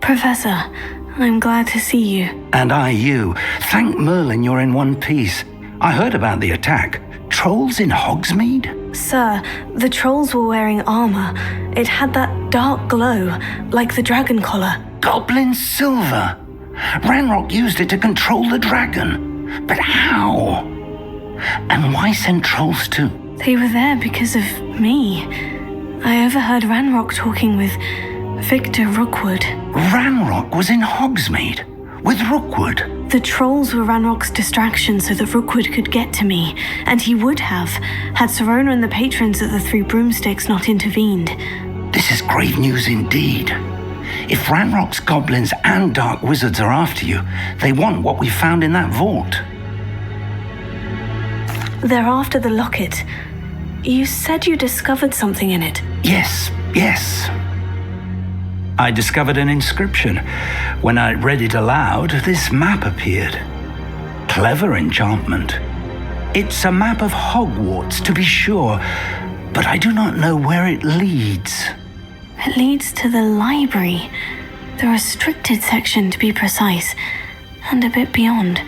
Professor, I'm glad to see you. And I you. Thank Merlin you're in one piece. I heard about the attack. Trolls in Hogsmeade? Sir, the trolls were wearing armor. It had that dark glow, like the dragon collar. Goblin silver. Ranrock used it to control the dragon. But how? And why send trolls too? They were there because of me. I overheard Ranrock talking with Victor Rookwood. Ranrock was in Hogsmeade with Rookwood. The trolls were Ranrock's distraction so that Rookwood could get to me, and he would have, had Serona and the patrons of the Three Broomsticks not intervened. This is grave news indeed. If Ranrock's goblins and dark wizards are after you, they want what we found in that vault. They're after the locket. You said you discovered something in it. Yes. I discovered an inscription. When I read it aloud, this map appeared. Clever enchantment. It's a map of Hogwarts, to be sure, but I do not know where it leads. It leads to the library. The restricted section, to be precise, and a bit beyond.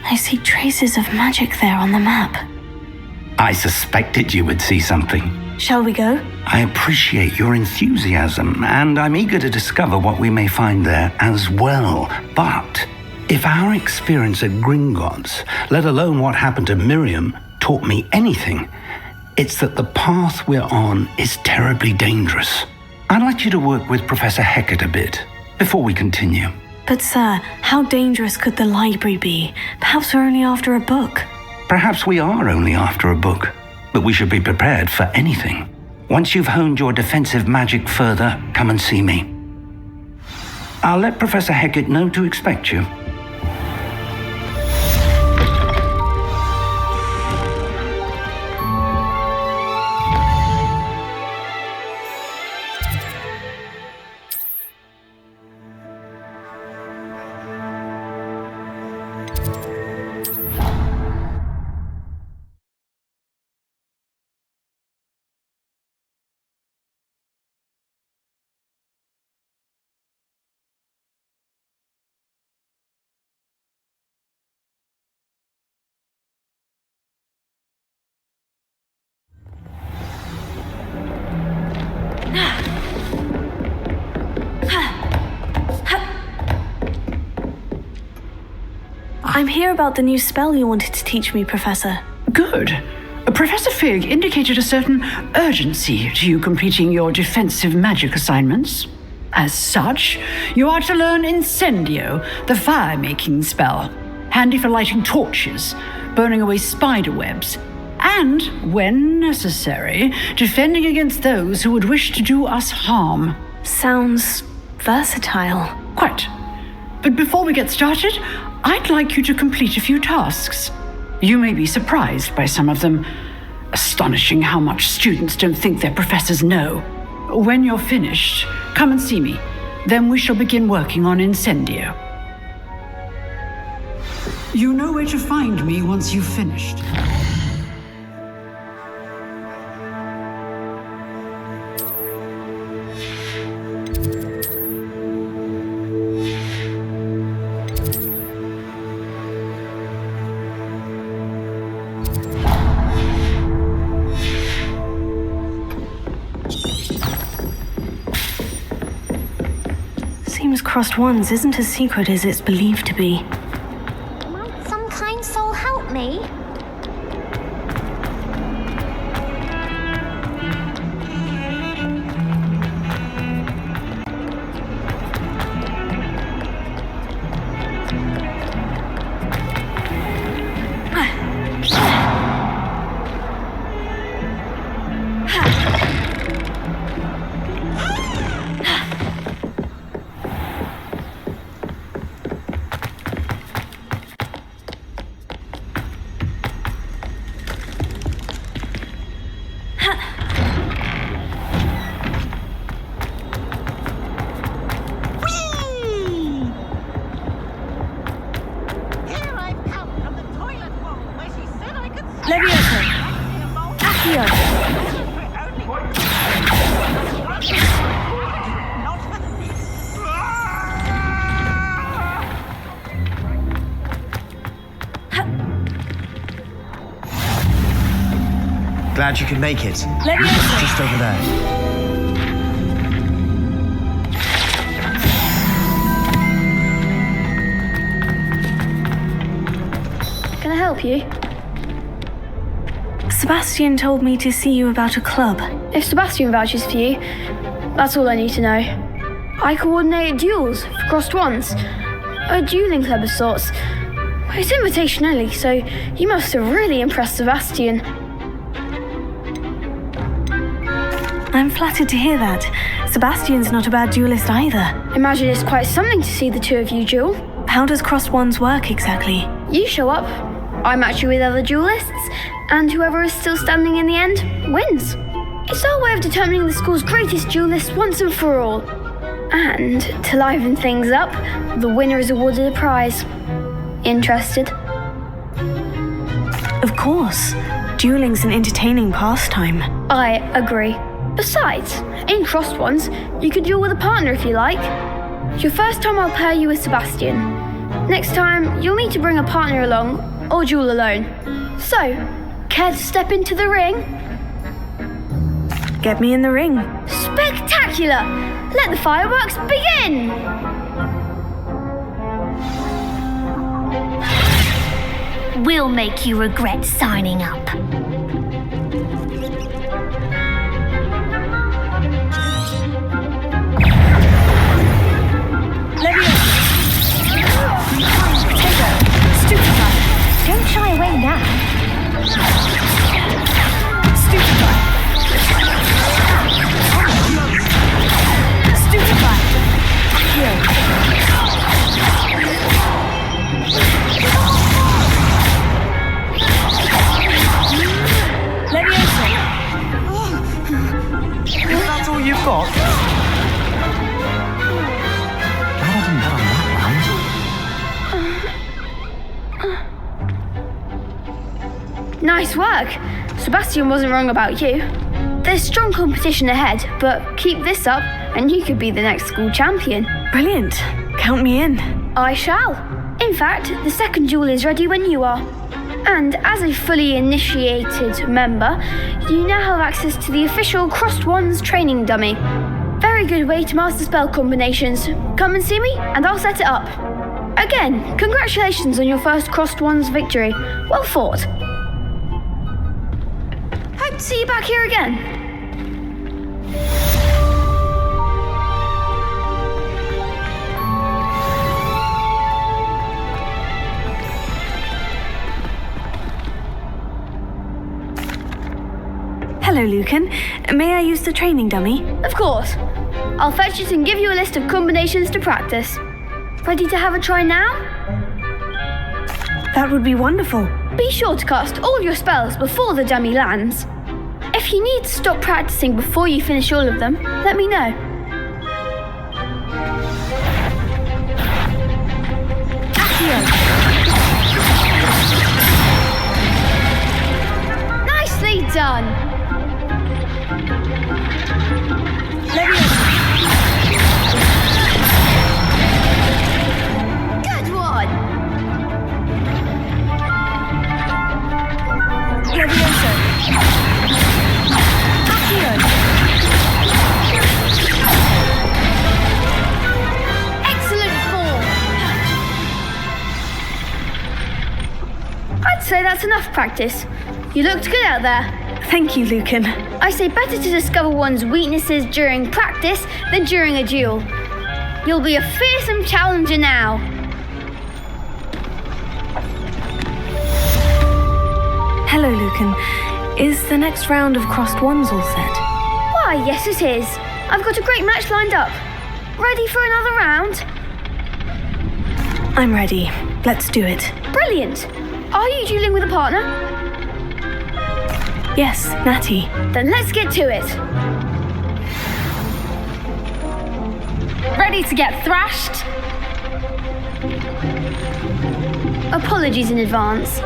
I see traces of magic there on the map. I suspected you would see something. Shall we go? I appreciate your enthusiasm, and I'm eager to discover what we may find there as well. But if our experience at Gringotts, let alone what happened to Miriam, taught me anything, it's that the path we're on is terribly dangerous. I'd like you to work with Professor Hecat a bit before we continue. But sir, how dangerous could the library be? Perhaps we're only after a book. Perhaps we are only after a book, but we should be prepared for anything. Once you've honed your defensive magic further, come and see me. I'll let Professor Hecat know to expect you. I'm here about the new spell you wanted to teach me, Professor. Good. Professor Fig indicated a certain urgency to you completing your defensive magic assignments. As such, you are to learn Incendio, the fire-making spell, handy for lighting torches, burning away spider webs, and, when necessary, defending against those who would wish to do us harm. Sounds versatile. Quite. But before we get started, I'd like you to complete a few tasks. You may be surprised by some of them. Astonishing how much students don't think their professors know. When you're finished, come and see me. Then we shall begin working on Incendio. You know where to find me once you've finished. Seems crossed ones isn't as secret as it's believed to be. Might some kind soul help me? Glad you could make it. Let me in. Just over there. Can I help you? Sebastian told me to see you about a club. If Sebastian vouches for you, that's all I need to know. I coordinate duels for crossed ones. A dueling club of sorts. It's invitation only, so you must have really impressed Sebastian. I'm flattered to hear that. Sebastian's not a bad duelist either. Imagine it's quite something to see the two of you duel. How does crossed wands work exactly? You show up, I match you with other duelists, and whoever is still standing in the end wins. It's our way of determining the school's greatest duelist once and for all. And to liven things up, the winner is awarded a prize. Interested? Of course. Dueling's an entertaining pastime. I agree. Besides, in crossed ones, you could duel with a partner if you like. Your first time I'll pair you with Sebastian. Next time, you'll need to bring a partner along, or duel alone. So, care to step into the ring? Get me in the ring. Spectacular! Let the fireworks begin! We'll make you regret signing up. Don't shy away now. Stupefy. If that's all you've got. Glad I didn't bet on that round. Nice work. Sebastian wasn't wrong about you. There's strong competition ahead, but keep this up and you could be the next school champion. Brilliant. Count me in. I shall. In fact, the second duel is ready when you are. And as a fully initiated member, you now have access to the official Crossed Wands training dummy. Very good way to master spell combinations. Come and see me and I'll set it up. Again, congratulations on your first Crossed Wands victory. Well fought. Hope to see you back here again. Hello, Lucan. May I use the training dummy? Of course. I'll fetch it and give you a list of combinations to practice. Ready to have a try now? That would be wonderful. Be sure to cast all your spells before the dummy lands. If you need to stop practicing before you finish all of them, let me know. Accio. Nicely done. Good one. Levioso. Accio. Excellent form. I'd say that's enough practice. You looked good out there. Thank you, Lucan. I say better to discover one's weaknesses during practice than during a duel. You'll be a fearsome challenger now. Hello, Lucan. Is the next round of Crossed Wands all set? Why, yes it is. I've got a great match lined up. Ready for another round? I'm ready. Let's do it. Brilliant. Are you dueling with a partner? Yes, Natty. Then let's get to it. Ready to get thrashed? Apologies in advance.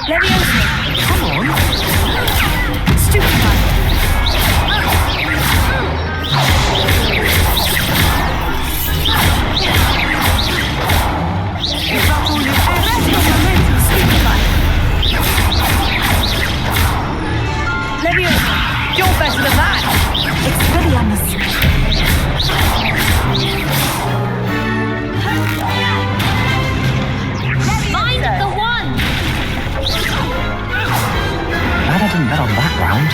Leviosa! Come on! Stupefy! Leviosa! You're better than that! Expelliarmus! Find the one! Glad I didn't bet on that round.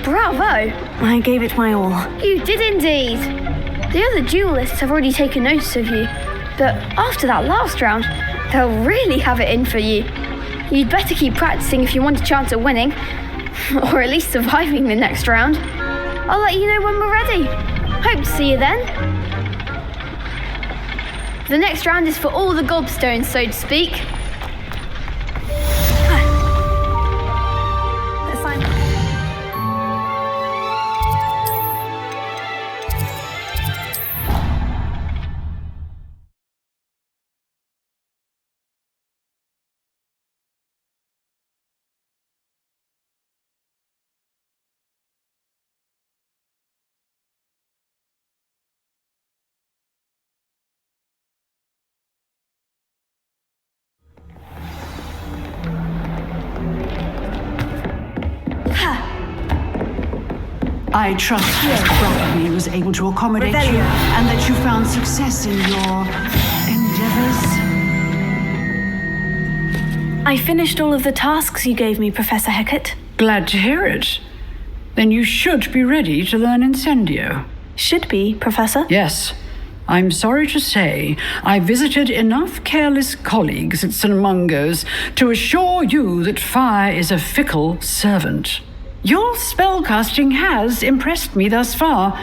Bravo! I gave it my all. You did indeed. The other duelists have already taken notice of you, but after that last round, they'll really have it in for you. You'd better keep practicing if you want a chance at winning, or at least surviving the next round. I'll let you know when we're ready. Hope to see you then. The next round is for all the gobstones, so to speak. I trust that Rugby was able to accommodate you and that you found success in your endeavors. I finished all of the tasks you gave me, Professor Hecat. Glad to hear it. Then you should be ready to learn Incendio. Should be, Professor. Yes. I'm sorry to say, I visited enough careless colleagues at St. Mungo's to assure you that fire is a fickle servant. Your spellcasting has impressed me thus far,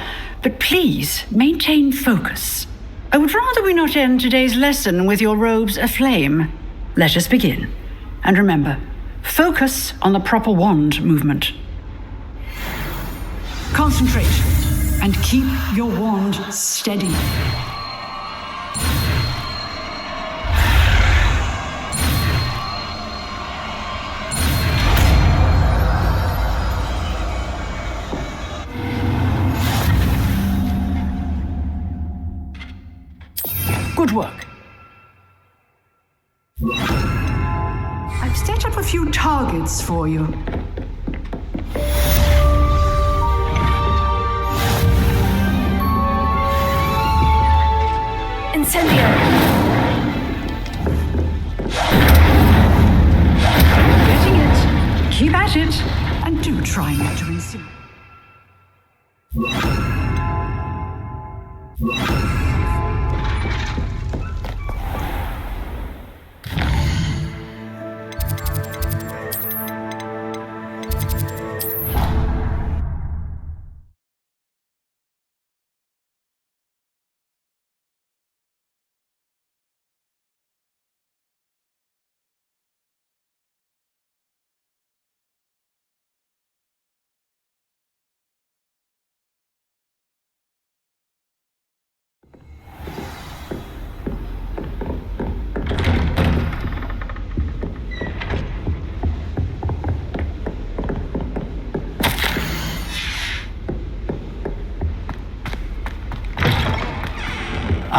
but please maintain focus. I would rather we not end today's lesson with your robes aflame. Let us begin. And remember, focus on the proper wand movement. Concentrate and keep your wand steady. Good work. I've set up a few targets for you. Incendio! Getting it. Keep at it. And do try not to insinuate.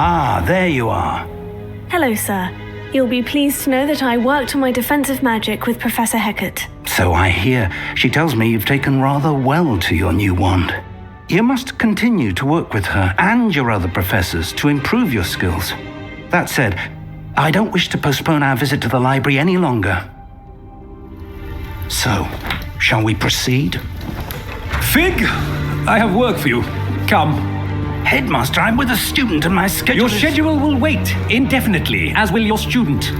Ah, there you are. Hello, sir. You'll be pleased to know that I worked on my defensive magic with Professor Hecat. So I hear. She tells me you've taken rather well to your new wand. You must continue to work with her and your other professors to improve your skills. That said, I don't wish to postpone our visit to the library any longer. So, shall we proceed? Fig, I have work for you. Come. Headmaster, I'm with a student and my schedule Your schedule will wait indefinitely, as will your student.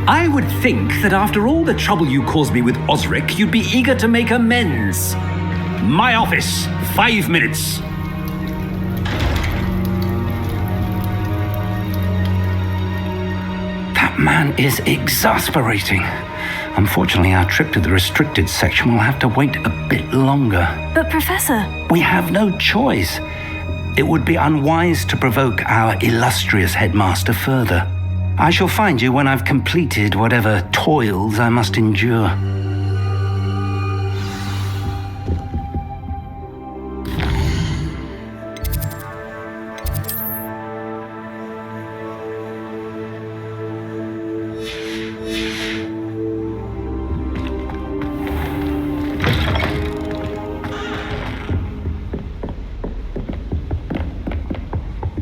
I would think that after all the trouble you caused me with Osric, you'd be eager to make amends. My office, 5 minutes. That man is exasperating. Unfortunately, our trip to the restricted section will have to wait a bit longer. But, Professor... We have no choice. It would be unwise to provoke our illustrious headmaster further. I shall find you when I've completed whatever toils I must endure.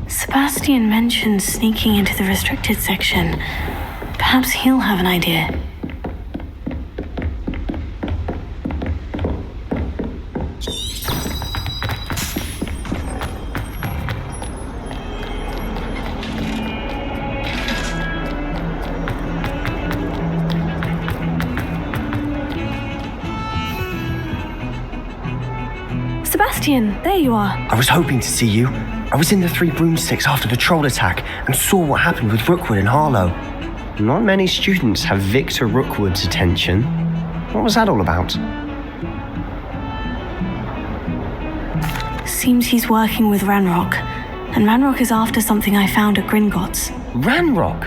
Sebastian mentioned sneaking into the restricted section. Perhaps he'll have an idea. Sebastian, there you are. I was hoping to see you. I was in the Three Broomsticks after the troll attack and saw what happened with Rookwood and Harlow. Not many students have Victor Rookwood's attention. What was that all about? Seems he's working with Ranrock, and Ranrock is after something I found at Gringotts. Ranrock?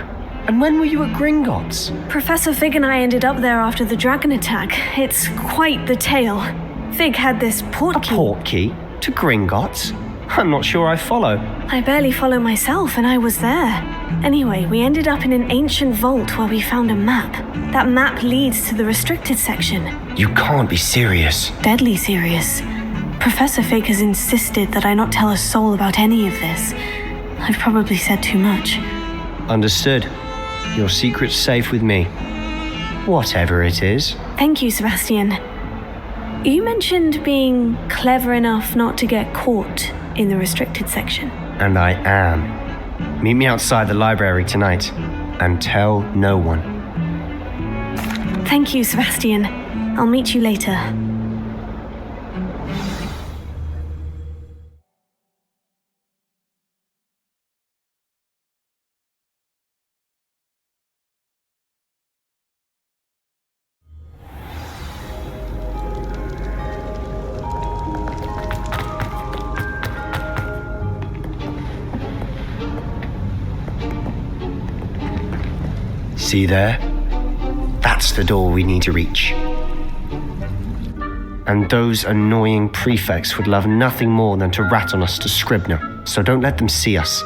And when were you at Gringotts? Professor Fig and I ended up there after the dragon attack. It's quite the tale. Fig had this portkey. A portkey? To Gringotts? I'm not sure I follow. I barely follow myself, and I was there. Anyway, we ended up in an ancient vault where we found a map. That map leads to the restricted section. You can't be serious. Deadly serious. Professor Fig has insisted that I not tell a soul about any of this. I've probably said too much. Understood. Your secret's safe with me. Whatever it is. Thank you, Sebastian. You mentioned being clever enough not to get caught in the restricted section. And I am. Meet me outside the library tonight, and tell no one. Thank you, Sebastian. I'll meet you later. See there? That's the door we need to reach. And those annoying prefects would love nothing more than to rat on us to Scribner, so don't let them see us.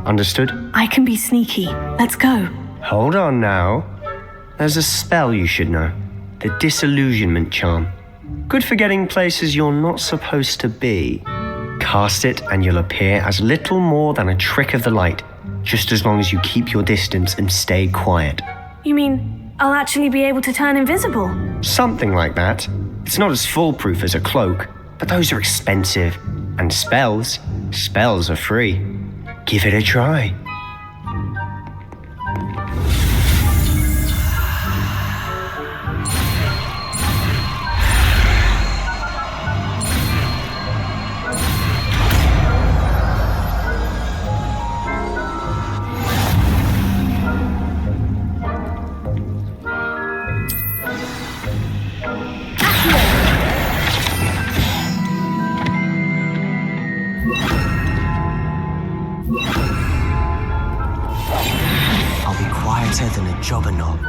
Understood? I can be sneaky. Let's go. Hold on now. There's a spell you should know. The Disillusionment Charm. Good for getting places you're not supposed to be. Cast it and you'll appear as little more than a trick of the light, just as long as you keep your distance and stay quiet. You mean I'll actually be able to turn invisible? Something like that. It's not as foolproof as a cloak, but those are expensive. And spells are free. Give it a try. Than a jobber knob.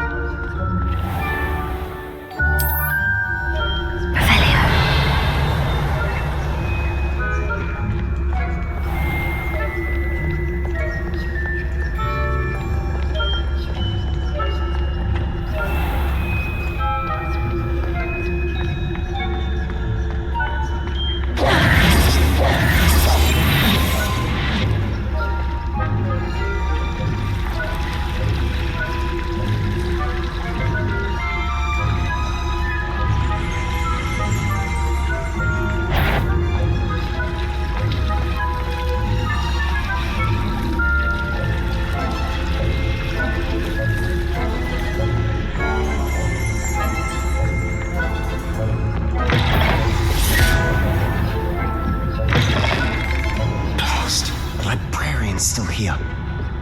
Still here.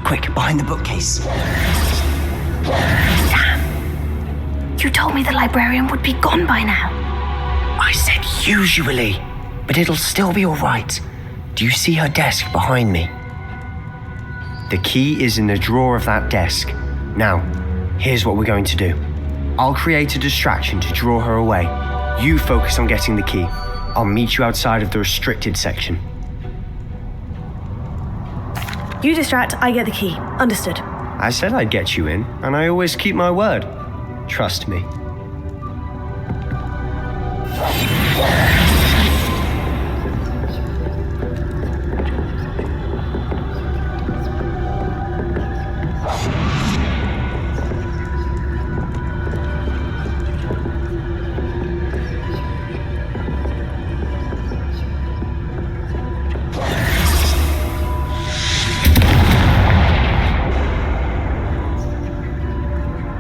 Quick, behind the bookcase. Damn. You told me the librarian would be gone by now. I said usually, but it'll still be all right. Do you see her desk behind me? The key is in the drawer of that desk. Now, here's what we're going to do. I'll create a distraction to draw her away. You focus on getting the key. I'll meet you outside of the restricted section. You distract, I get the key. Understood. I said I'd get you in, and I always keep my word. Trust me.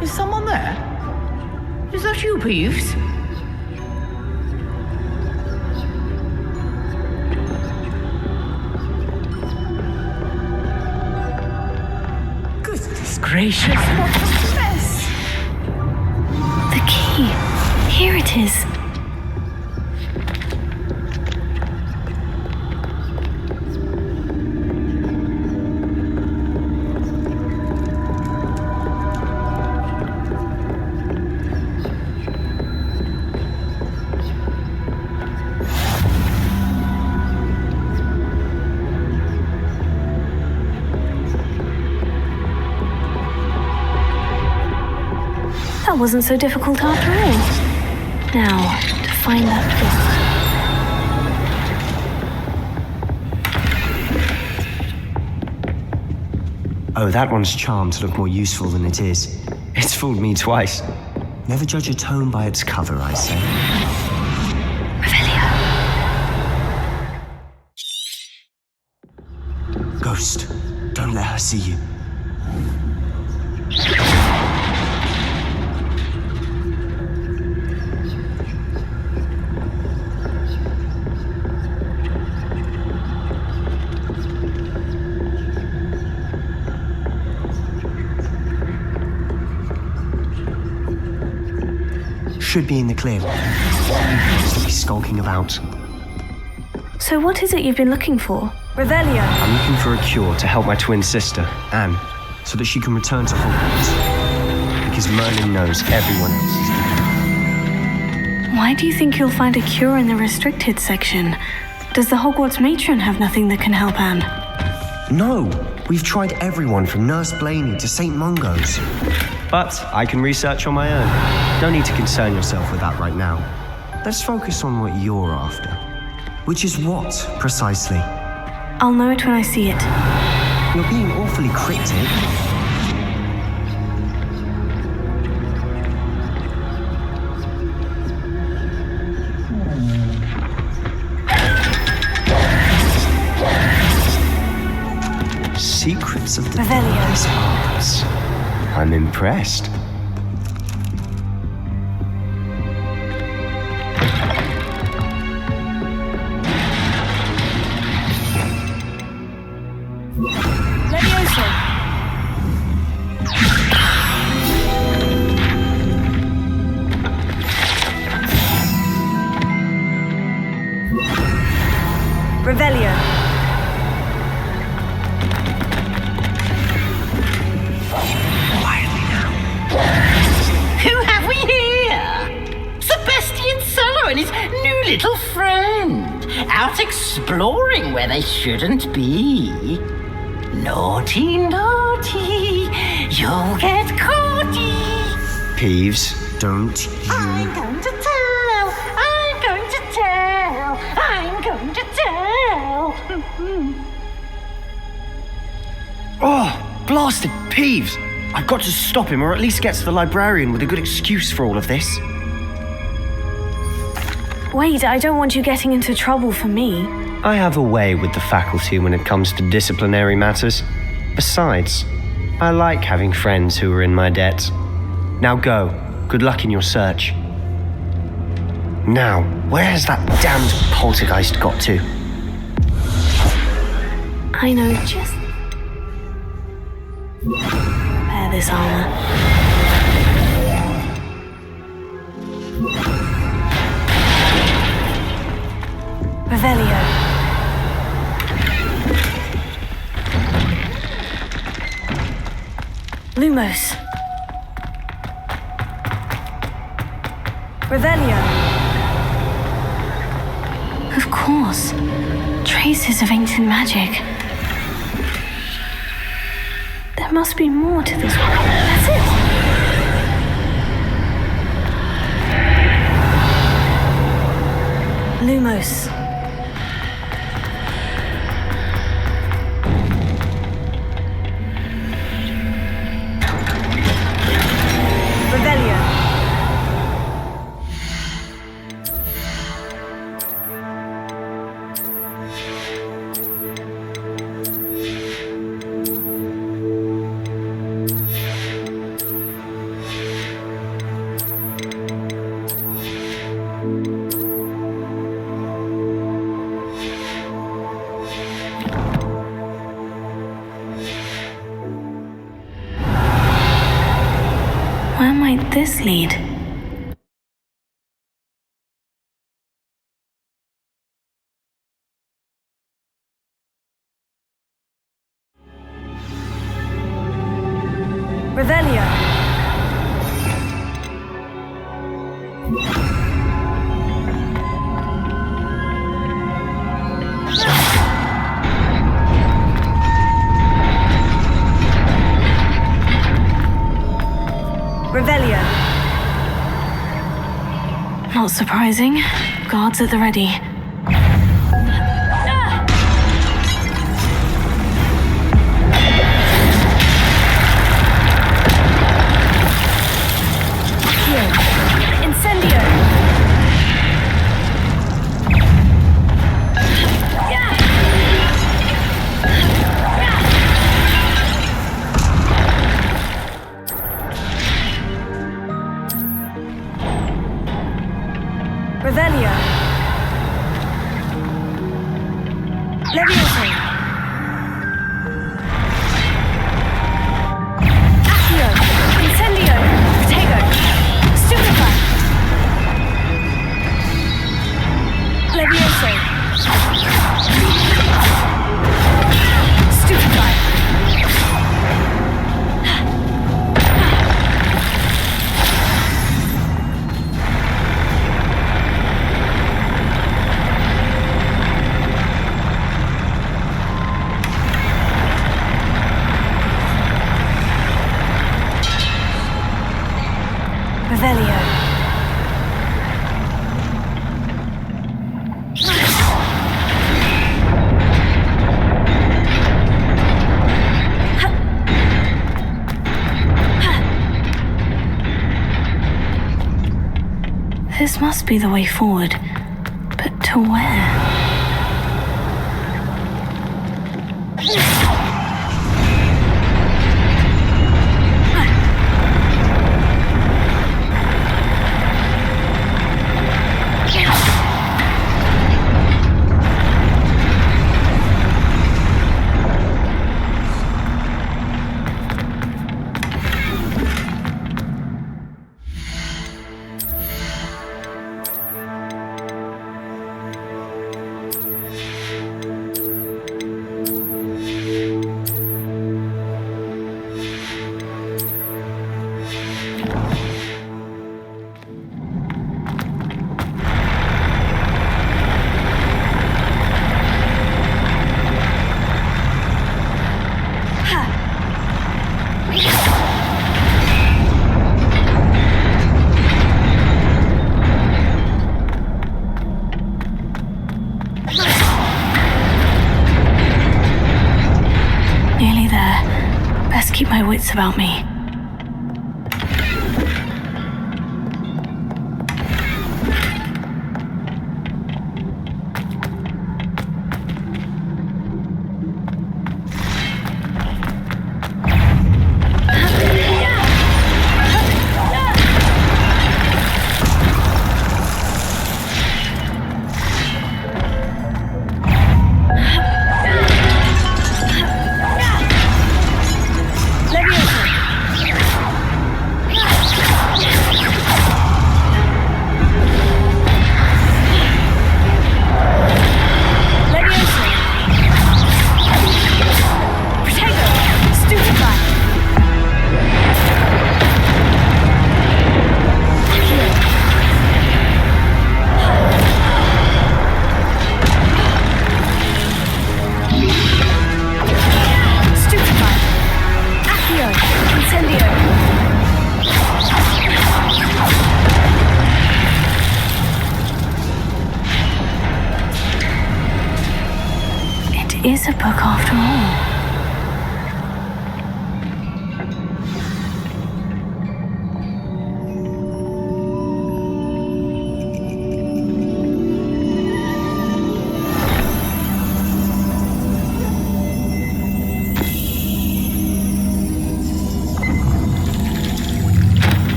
Is someone there? Is that you, Peeves? Goodness gracious, what a mess! The key. Here it is. That wasn't so difficult after all. Now, to find that book. Oh, that one's charmed to look more useful than it is. It's fooled me twice. Never judge a tome by its cover, I say. Revelio. Ghost, don't let her see you. Should be in the clear. Should be skulking about. So what is it you've been looking for? Revelio. I'm looking for a cure to help my twin sister, Anne, so that she can return to Hogwarts. Because Merlin knows everyone else is dead. Why do you think you'll find a cure in the restricted section? Does the Hogwarts matron have nothing that can help Anne? No, we've tried everyone from Nurse Blaney to St. Mungo's. But I can research on my own. No need to concern yourself with that right now. Let's focus on what you're after. Which is what, precisely? I'll know it when I see it. You're being awfully cryptic. Secrets of the Darkest Arts. I'm impressed. Revelio. Who have we here? Sebastian Solo and his new little friend, out exploring where they shouldn't be. Naughty, naughty, you'll get caughty. Peeves, don't you... I'm going to tell, I'm going to tell, I'm going to tell. Oh, blasted Peeves! I've got to stop him, or at least get to the librarian with a good excuse for all of this. Wait, I don't want you getting into trouble for me. I have a way with the faculty when it comes to disciplinary matters. Besides, I like having friends who are in my debt. Now go. Good luck in your search. Now, where has that damned poltergeist got to? I know just... Repair this armor. Revelio. Lumos. Revelio. Of course. Traces of ancient magic. There must be more to this. That's it! Lumos. Revelio. Where might this lead? Revelio. Revelio. Not surprising. Guards at the ready. Incendio. Revelio. Levioso. Accio. Incendio. Protego. Stupefy. Levioso. Stupefy. Revelio. This must be the way forward. But to where? Nearly there. Best keep my wits about me. Levioso. is a book after all.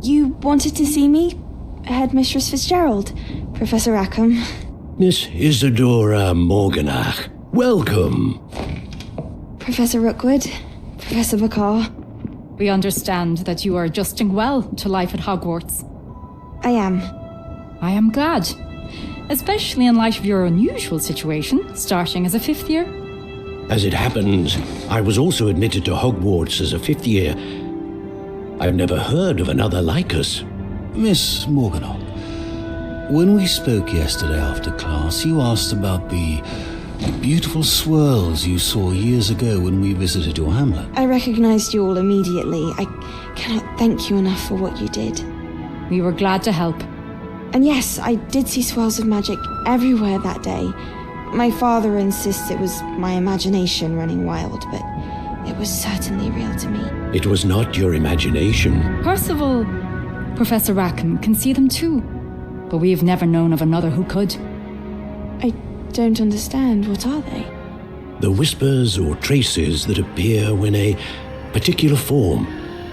You wanted to see me? Headmistress Fitzgerald, Professor Rackham. Miss Isadora Morganach, welcome. Professor Rookwood, Professor Bakar. We understand that you are adjusting well to life at Hogwarts. I am. I am glad, especially in light of your unusual situation, starting as a 5th year. As it happens, I was also admitted to Hogwarts as a 5th year. I've never heard of another like us. Miss Morganach, when we spoke yesterday after class, you asked about the beautiful swirls you saw years ago when we visited your hamlet. I recognized you all immediately. I cannot thank you enough for what you did. We were glad to help. And yes, I did see swirls of magic everywhere that day. My father insists it was my imagination running wild, but it was certainly real to me. It was not your imagination. Percival, Professor Rackham can see them too, but we have never known of another who could. I don't understand. What are they? The whispers or traces that appear when a particular form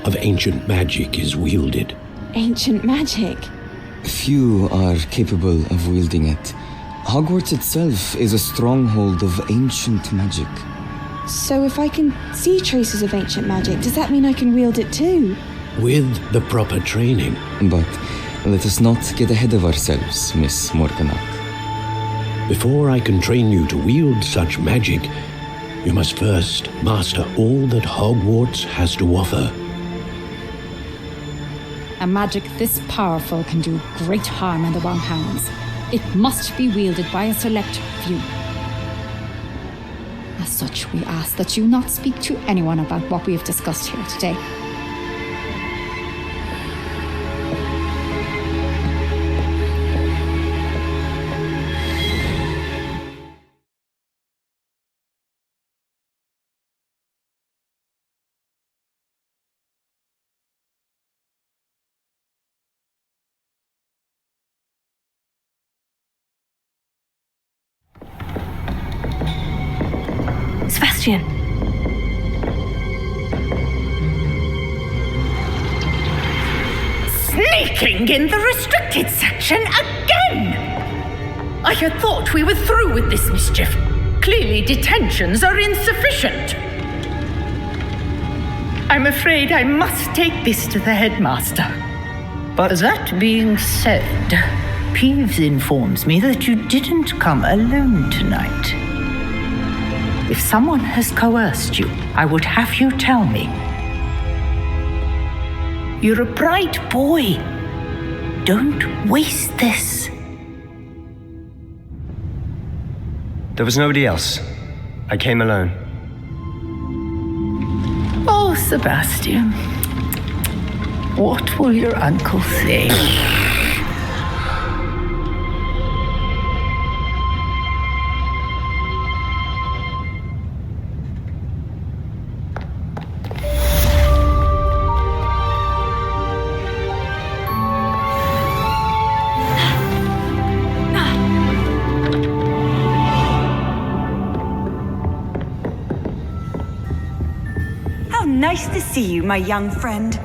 of ancient magic is wielded. Ancient magic? Few are capable of wielding it. Hogwarts itself is a stronghold of ancient magic. So if I can see traces of ancient magic, does that mean I can wield it too? With the proper training. But let us not get ahead of ourselves, Miss Morganach. Before I can train you to wield such magic, you must first master all that Hogwarts has to offer. A magic this powerful can do great harm in the wrong hands. It must be wielded by a select few. As such, we ask that you not speak to anyone about what we have discussed here today. Sebastian. Sneaking in the restricted section again! I had thought we were through with this mischief. Clearly, detentions are insufficient. I'm afraid I must take this to the headmaster. But that being said, Peeves informs me that you didn't come alone tonight. If someone has coerced you, I would have you tell me. You're a bright boy. Don't waste this. There was nobody else. I came alone. Oh, Sebastian. What will your uncle say? How nice to see you, my young friend.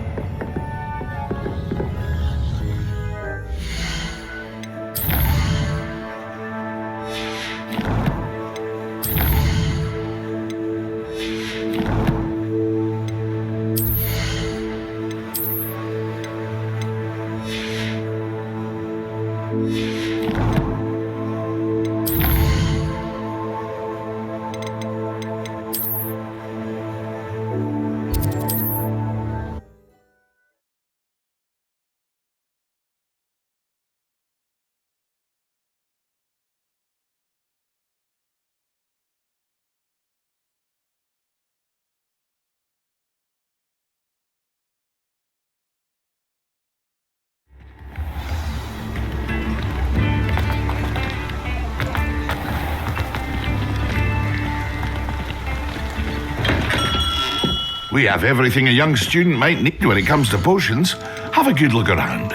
We have everything a young student might need when it comes to potions. Have a good look around.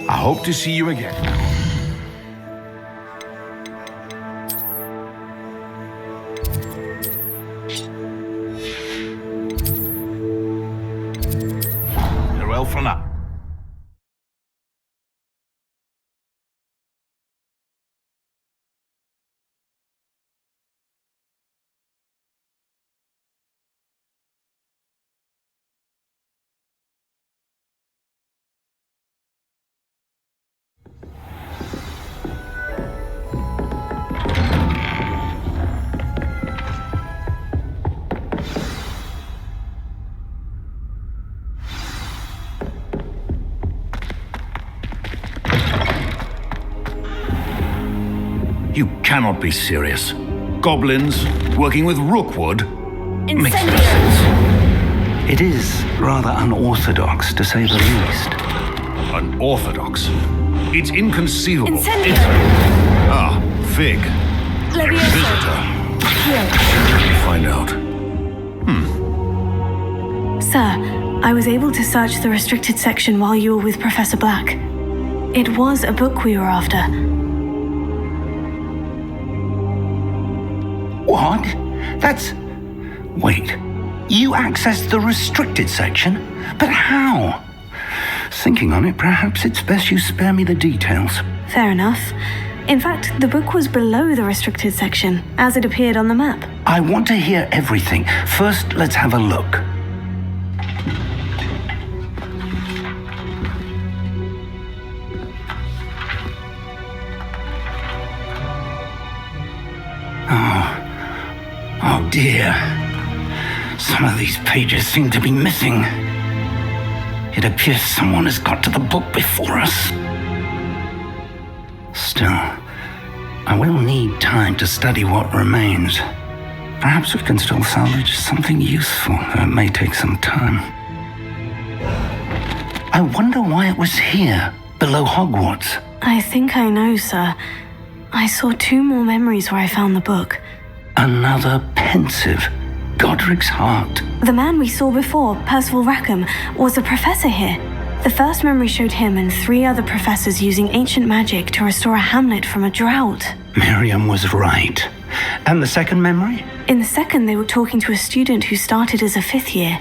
I hope to see you again. Farewell for now. You cannot be serious. Goblins working with Rookwood? Makes no sense. It is rather unorthodox, to say the least. Unorthodox? It's inconceivable. Incendio! Fig. Levioso. Visitor. Here. Find out. Sir, I was able to search the restricted section while you were with Professor Black. It was a book we were after. What? That's... Wait. You accessed the restricted section? But how? Thinking on it, perhaps it's best you spare me the details. Fair enough. In fact, the book was below the restricted section, as it appeared on the map. I want to hear everything. First, let's have a look. Oh dear. Some of these pages seem to be missing. It appears someone has got to the book before us. Still, I will need time to study what remains. Perhaps we can still salvage something useful, though it may take some time. I wonder why it was here, below Hogwarts. I think I know, sir. I saw 2 more memories where I found the book. Another pensive. Godric's heart. The man we saw before, Percival Rackham, was a professor here. The first memory showed him and 3 other professors using ancient magic to restore a hamlet from a drought. Miriam was right. And the second memory? In the second, they were talking to a student who started as a 5th year,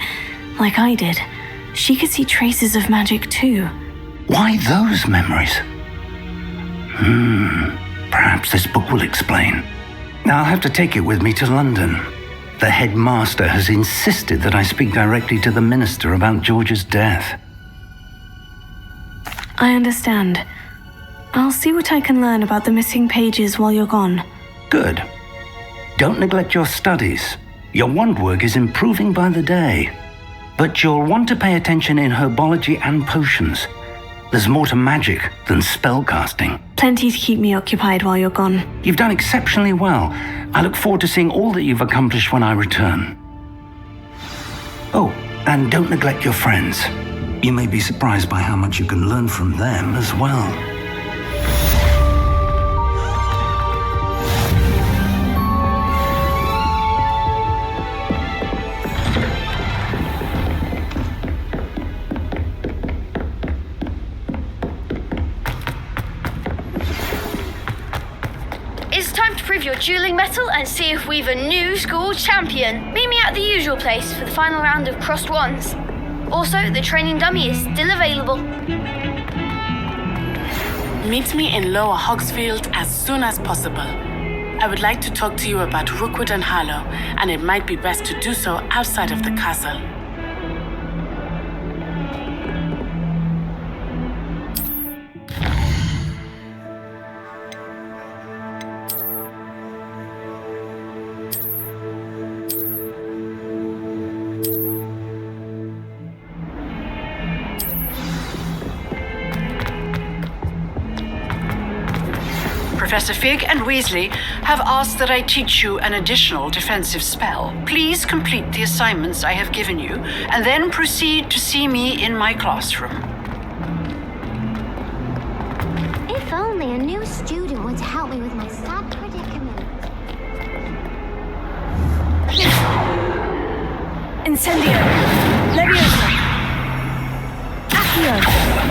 like I did. she could see traces of magic too. Why those memories? Perhaps this book will explain. Now I'll have to take it with me to London. The headmaster has insisted that I speak directly to the minister about George's death. I understand. I'll see what I can learn about the missing pages while you're gone. Good. Don't neglect your studies. Your wand work is improving by the day. But you'll want to pay attention in herbology and potions. There's more to magic than spellcasting. Plenty to keep me occupied while you're gone. You've done exceptionally well. I look forward to seeing all that you've accomplished when I return. Oh, and don't neglect your friends. You may be surprised by how much you can learn from them as well. It's time to prove your dueling mettle and see if we've a new school champion. Meet me at the usual place for the final round of crossed wands. Also, the training dummy is still available. Meet me in Lower Hogsfield as soon as possible. I would like to talk to you about Rookwood and Harlow, and it might be best to do so outside of the castle. Professor Fig and Weasley have asked that I teach you an additional defensive spell. Please complete the assignments I have given you, and then proceed to see me in my classroom. If only a new student would help me with my sad predicament. Incendio! Leviosa! Accio!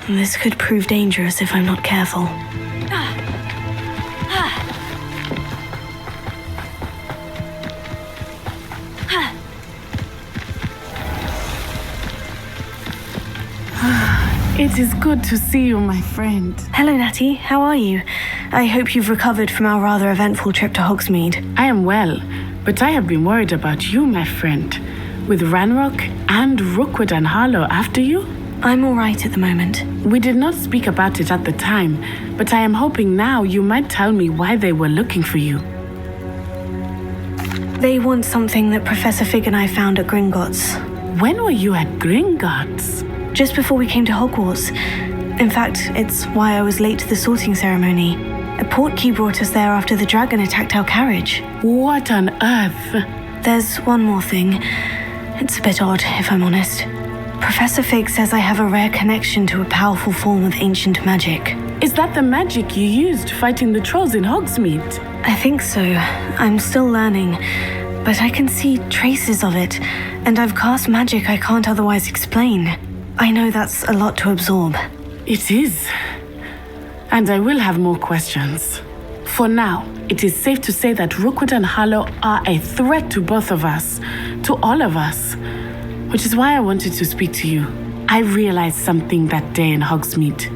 This could prove dangerous if I'm not careful. It is good to see you, my friend. Hello, Natty. How are you? I hope you've recovered from our rather eventful trip to Hogsmeade. I am well, but I have been worried about you, my friend. With Ranrock and Rookwood and Harlow after you? I'm all right at the moment. We did not speak about it at the time, but I am hoping now you might tell me why they were looking for you. They want something that Professor Fig and I found at Gringotts. When were you at Gringotts? Just before we came to Hogwarts. In fact, it's why I was late to the sorting ceremony. A portkey brought us there after the dragon attacked our carriage. What on earth? There's one more thing. It's a bit odd, if I'm honest. Professor Fig says I have a rare connection to a powerful form of ancient magic. Is that the magic you used fighting the trolls in Hogsmeade? I think so. I'm still learning, but I can see traces of it, and I've cast magic I can't otherwise explain. I know that's a lot to absorb. It is. And I will have more questions. For now, it is safe to say that Rookwood and Harlow are a threat to both of us, to all of us. Which is why I wanted to speak to you. I realized something that day in Hogsmeade.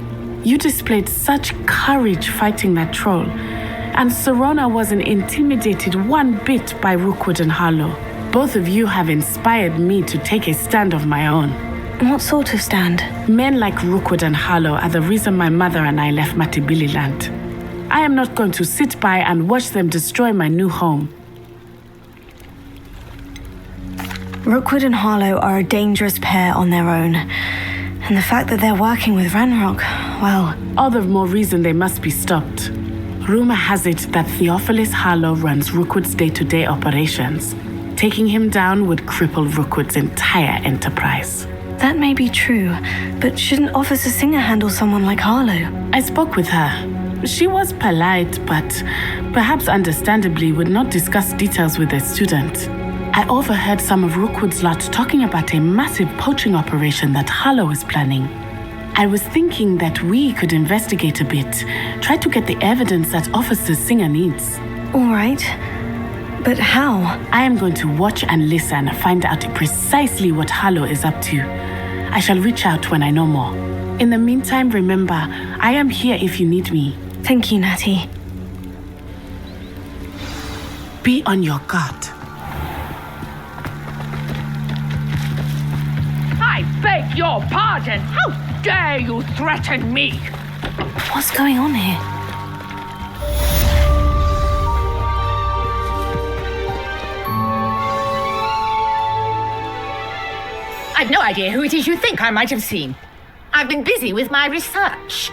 You displayed such courage fighting that troll, and Serona wasn't intimidated one bit by Rookwood and Harlow. Both of you have inspired me to take a stand of my own. What sort of stand? Men like Rookwood and Harlow are the reason my mother and I left Matibililand. I am not going to sit by and watch them destroy my new home. Rookwood and Harlow are a dangerous pair on their own. And the fact that they're working with Ranrock, well... all the more reason they must be stopped. Rumor has it that Theophilus Harlow runs Rookwood's day-to-day operations. Taking him down would cripple Rookwood's entire enterprise. That may be true, but shouldn't Officer Singer handle someone like Harlow? I spoke with her. She was polite, but perhaps understandably would not discuss details with a student. I overheard some of Rookwood's lot talking about a massive poaching operation that Harlow is planning. I was thinking that we could investigate a bit, try to get the evidence that Officer Singer needs. All right. But how? I am going to watch and listen, find out precisely what Harlow is up to. I shall reach out when I know more. In the meantime, remember, I am here if you need me. Thank you, Natty. Be on your guard. I beg your pardon! How dare you threaten me? What's going on here? I've no idea who it is you think I might have seen. I've been busy with my research.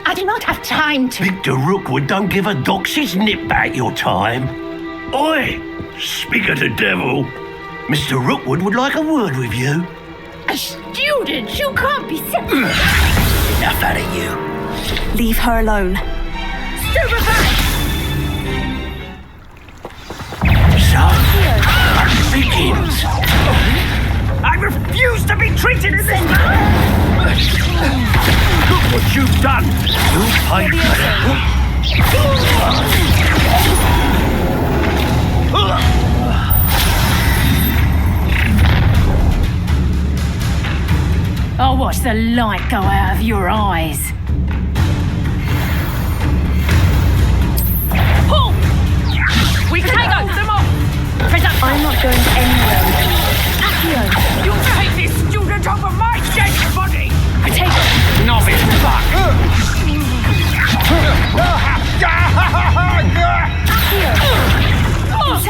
I do not have time to... Victor Rookwood don't give a doxy's nip back your time. Oi! Speak of the devil. Mr. Rookwood would like a word with you. A student? You can't be serious. Enough out of you. Leave her alone. Stupefy! So, that begins. I refuse to be treated as this man! Look what you've done! You paid for I'll watch the light go out of your eyes. Pull! We can take them off! I'm not going anywhere. You take this student over my dead body! I take it! Knob his back!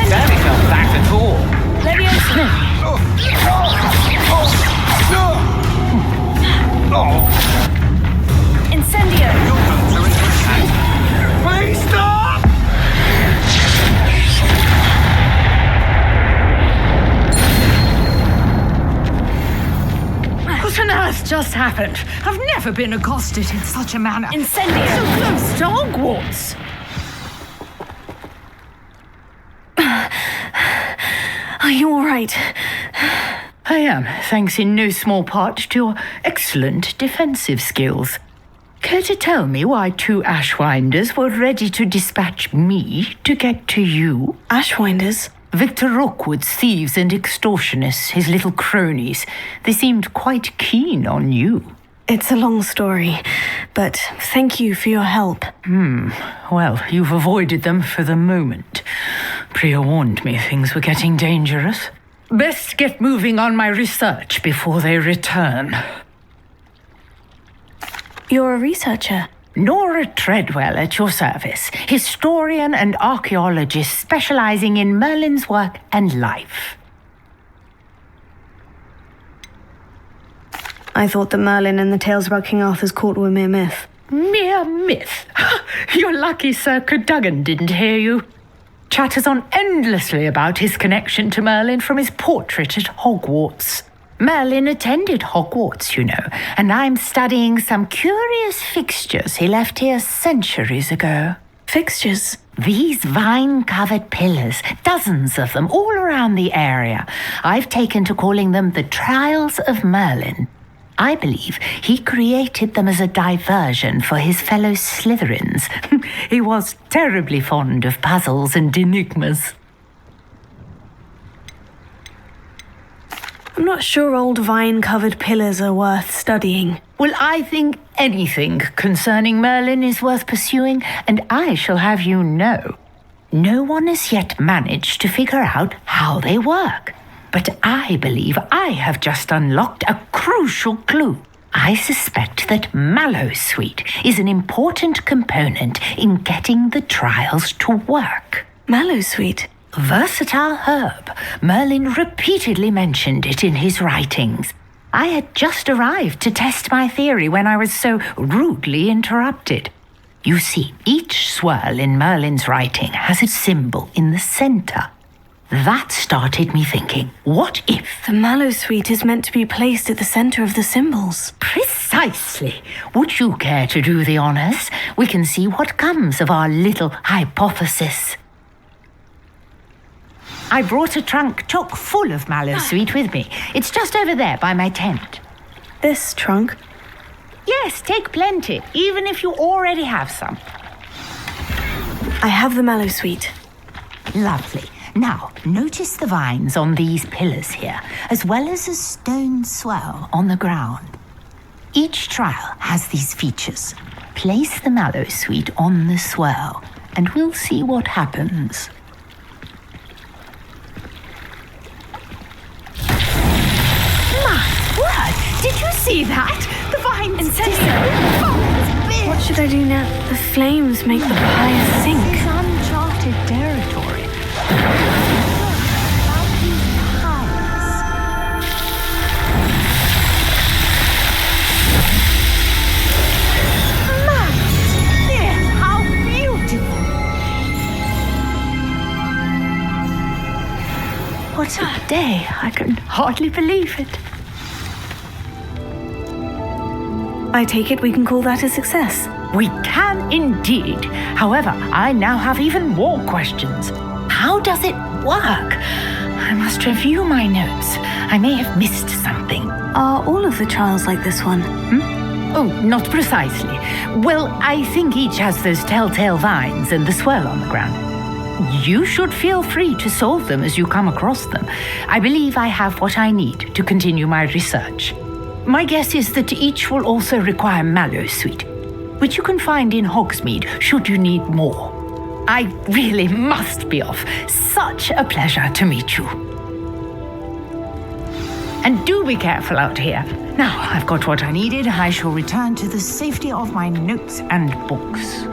Danny felt back at all. Incendio! Please stop! What on earth just happened? I've never been accosted in such a manner. Incendio! So close to Hogwarts! Are you all right? I am, thanks in no small part to your excellent defensive skills. Care to tell me why two Ashwinders were ready to dispatch me to get to you? Ashwinders? Victor Rookwood's thieves and extortionists, his little cronies. They seemed quite keen on you. It's a long story, but thank you for your help. Well, you've avoided them for the moment. Priya warned me things were getting dangerous. Best get moving on my research before they return. You're a researcher? Nora Treadwell at your service, historian and archaeologist specializing in Merlin's work and life. I thought that Merlin and the tales about King Arthur's court were mere myth. Mere myth? You're lucky Sir Cadogan didn't hear you. Chatters on endlessly about his connection to Merlin from his portrait at Hogwarts. Merlin attended Hogwarts, you know, and I'm studying some curious fixtures he left here centuries ago. Fixtures? These vine-covered pillars, dozens of them, all around the area. I've taken to calling them the Trials of Merlin. I believe he created them as a diversion for his fellow Slytherins. He was terribly fond of puzzles and enigmas. I'm not sure old vine-covered pillars are worth studying. Well, I think anything concerning Merlin is worth pursuing, and I shall have you know, no one has yet managed to figure out how they work. But I believe I have just unlocked a crucial clue. I suspect that Mallowsweet is an important component in getting the trials to work. Mallowsweet? Versatile herb. Merlin repeatedly mentioned it in his writings. I had just arrived to test my theory when I was so rudely interrupted. You see, each swirl in Merlin's writing has a symbol in the center. That started me thinking, what if... The Mallowsweet is meant to be placed at the center of the symbols. Precisely. Would you care to do the honors? We can see what comes of our little hypothesis. I brought a trunk chock full of Mallowsweet with me. It's just over there by my tent. This trunk? Yes, take plenty, even if you already have some. I have the Mallowsweet. Lovely. Now, notice the vines on these pillars here, as well as a stone swirl on the ground. Each trial has these features. Place the Mallowsweet on the swirl, and we'll see what happens. My word! Did you see that? The vines... Incendio! What should I do now? The flames make the pyre sink. This is uncharted territory. How beautiful! What a day! I can hardly believe it. I take it we can call that a success. We can indeed. However, I now have even more questions. How does it work? I must review my notes. I may have missed something. Are all of the trials like this one? Oh, not precisely. Well, I think each has those telltale vines and the swirl on the ground. You should feel free to solve them as you come across them. I believe I have what I need to continue my research. My guess is that each will also require Mallowsweet, which you can find in Hogsmeade should you need more. I really must be off. Such a pleasure to meet you. And do be careful out here. Now I've got what I needed. I shall return to the safety of my notes and books.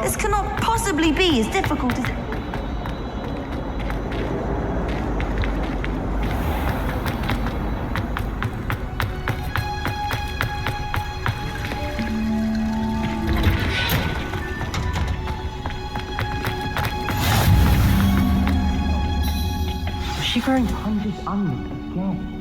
This cannot possibly be as difficult as it... Was she going hundreds under again?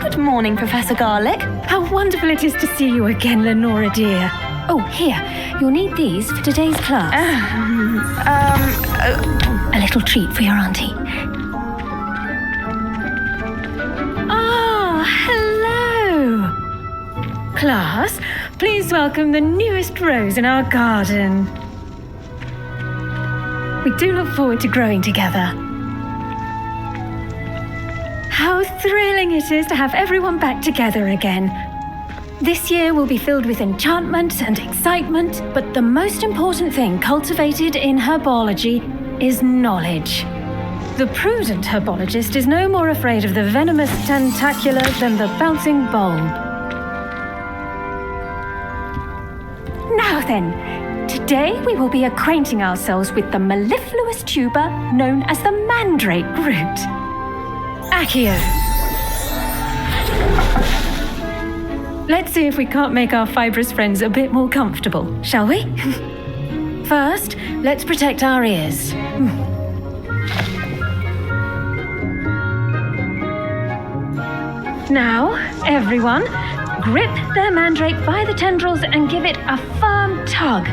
Good morning, Professor Garlick. How wonderful it is to see you again, Lenora dear. Oh, here, you'll need these for today's class. A little treat for your auntie. Oh, hello. Class, please welcome the newest rose in our garden. We do look forward to growing together. How thrilling it is to have everyone back together again. This year will be filled with enchantment and excitement, but the most important thing cultivated in herbology is knowledge. The prudent herbologist is no more afraid of the venomous tentacula than the bouncing bulb. Now then, today we will be acquainting ourselves with the mellifluous tuber known as the mandrake root. Accio. Let's see if we can't make our fibrous friends a bit more comfortable, shall we? First, let's protect our ears. Now, everyone, grip their mandrake by the tendrils and give it a firm tug.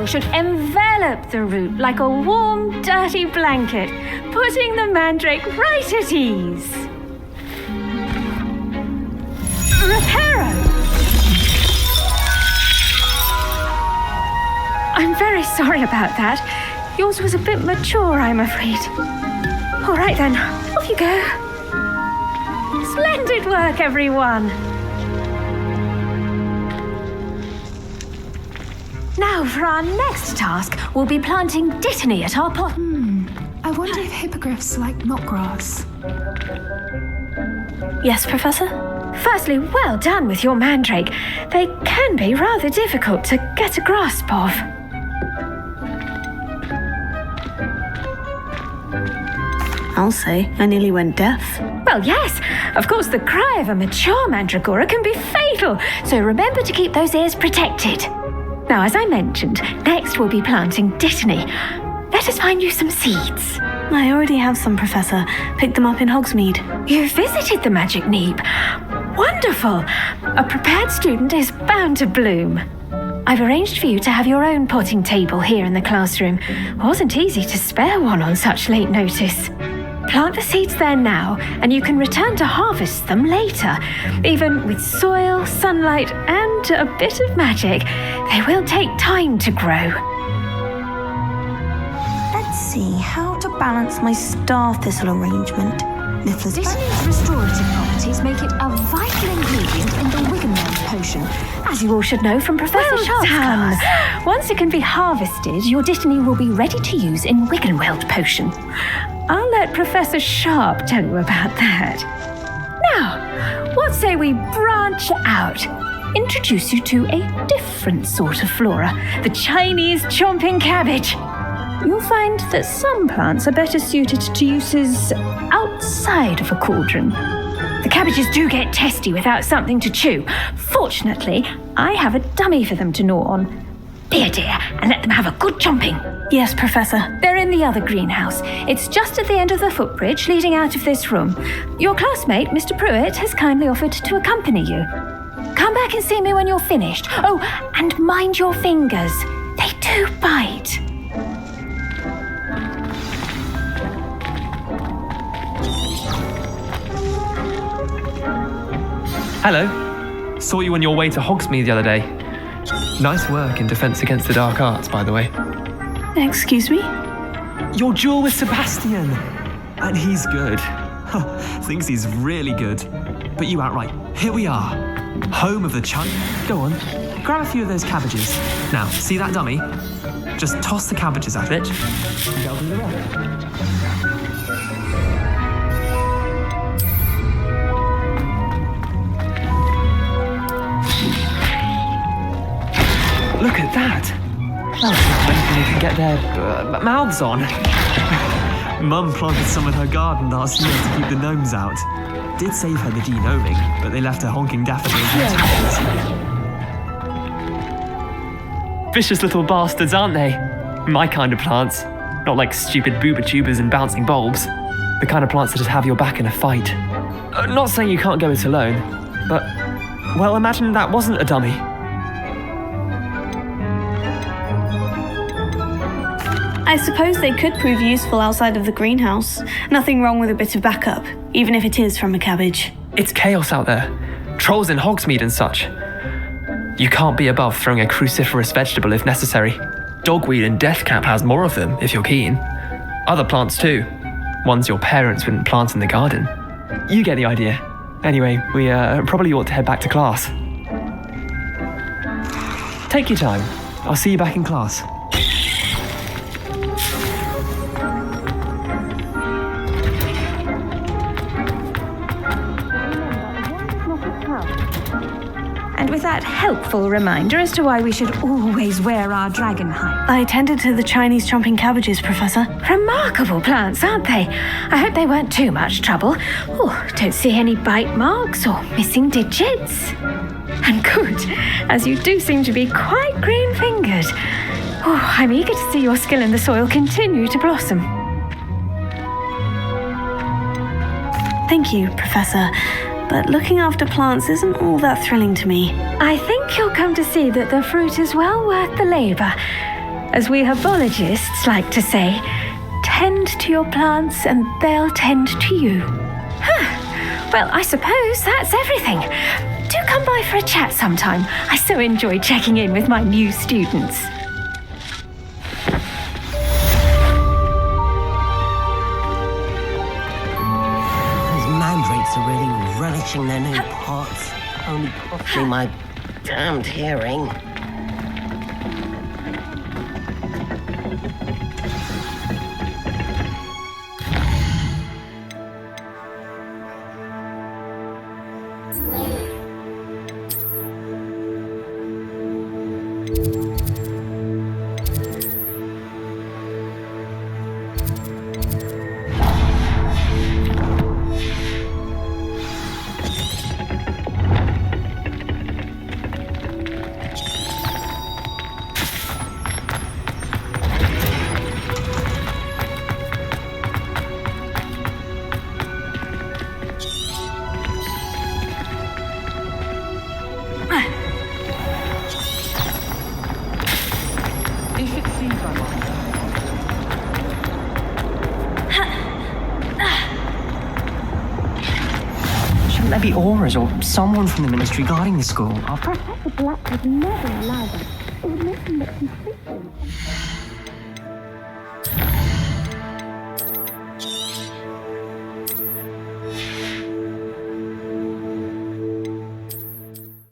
Should envelop the root like a warm, dirty blanket, putting the mandrake right at ease. Reparo! I'm very sorry about that. Yours was a bit mature, I'm afraid. All right then, off you go. Splendid work, everyone. Now, for our next task, we'll be planting dittany at our pot. I wonder if hippogriffs like knotgrass. Yes, Professor? Firstly, well done with your mandrake. They can be rather difficult to get a grasp of. I'll say, I nearly went deaf. Well, yes. Of course, the cry of a mature mandragora can be fatal, so remember to keep those ears protected. Now, as I mentioned, next we'll be planting dittany. Let us find you some seeds. I already have some, Professor. Picked them up in Hogsmeade. You visited the Magic Neep. Wonderful. A prepared student is bound to bloom. I've arranged for you to have your own potting table here in the classroom. Wasn't easy to spare one on such late notice. Plant the seeds there now, and you can return to harvest them later. Even with soil, sunlight, and a bit of magic, they will take time to grow. Let's see how to balance my star thistle arrangement. Dittany's restorative properties make it a vital ingredient in the Wiggenweld potion, as you all should know from Professor Sharp's class. Once it can be harvested, your dittany will be ready to use in Wiggenweld potion. I'll let Professor Sharp tell you about that. Now, what say we branch out? Introduce you to a different sort of flora, the Chinese chomping cabbage. You'll find that some plants are better suited to uses outside of a cauldron. The cabbages do get testy without something to chew. Fortunately, I have a dummy for them to gnaw on. Be a dear and let them have a good chomping. Yes, Professor. They're in the other greenhouse. It's just at the end of the footbridge leading out of this room. Your classmate, Mr. Pruitt, has kindly offered to accompany you. Come back and see me when you're finished. Oh, and mind your fingers. They do bite. Hello. Saw you on your way to Hogsmeade the other day. Nice work in Defense Against the Dark Arts, by the way. Excuse me? Your duel with Sebastian. And he's good. Thinks he's really good. But you outright. Here we are. Home of the China. Go on. Grab a few of those cabbages. Now, see that dummy? Just toss the cabbages at it. And they'll do the rest. Look at that! Oh, anything they can get their mouths on. Mum planted some in her garden last year to keep the gnomes out. did save her the de-gnoming, but they left her honking daffodils. Vicious little bastards, aren't they? My kind of plants. Not like stupid booba tubers and bouncing bulbs. The kind of plants that just have your back in a fight. Not saying you can't go it alone, but, well, imagine that wasn't a dummy. I suppose they could prove useful outside of the greenhouse. Nothing wrong with a bit of backup, even if it is from a cabbage. It's chaos out there. Trolls in Hogsmeade and such. You can't be above throwing a cruciferous vegetable if necessary. Dogweed and deathcap has more of them, if you're keen. Other plants too. Ones your parents wouldn't plant in the garden. You get the idea. Anyway, we probably ought to head back to class. Take your time. I'll see you back in class. And with that helpful reminder as to why we should always wear our dragon hide. I tended to the Chinese chomping cabbages, Professor. Remarkable plants, aren't they? I hope they weren't too much trouble. Oh, don't see any bite marks or missing digits. And good, as you do seem to be quite green-fingered. Oh, I'm eager to see your skill in the soil continue to blossom. Thank you, Professor. But looking after plants isn't all that thrilling to me. I think you'll come to see that the fruit is well worth the labour. As we herbologists like to say, tend to your plants and they'll tend to you. Well, I suppose that's everything. Do come by for a chat sometime. I so enjoy checking in with my new students. Mandrakes are really relishing their new pots. Only costing my damned hearing. Shouldn't there be auras or someone from the ministry guarding the school? Professor Black would never allow that. It would make him look completely...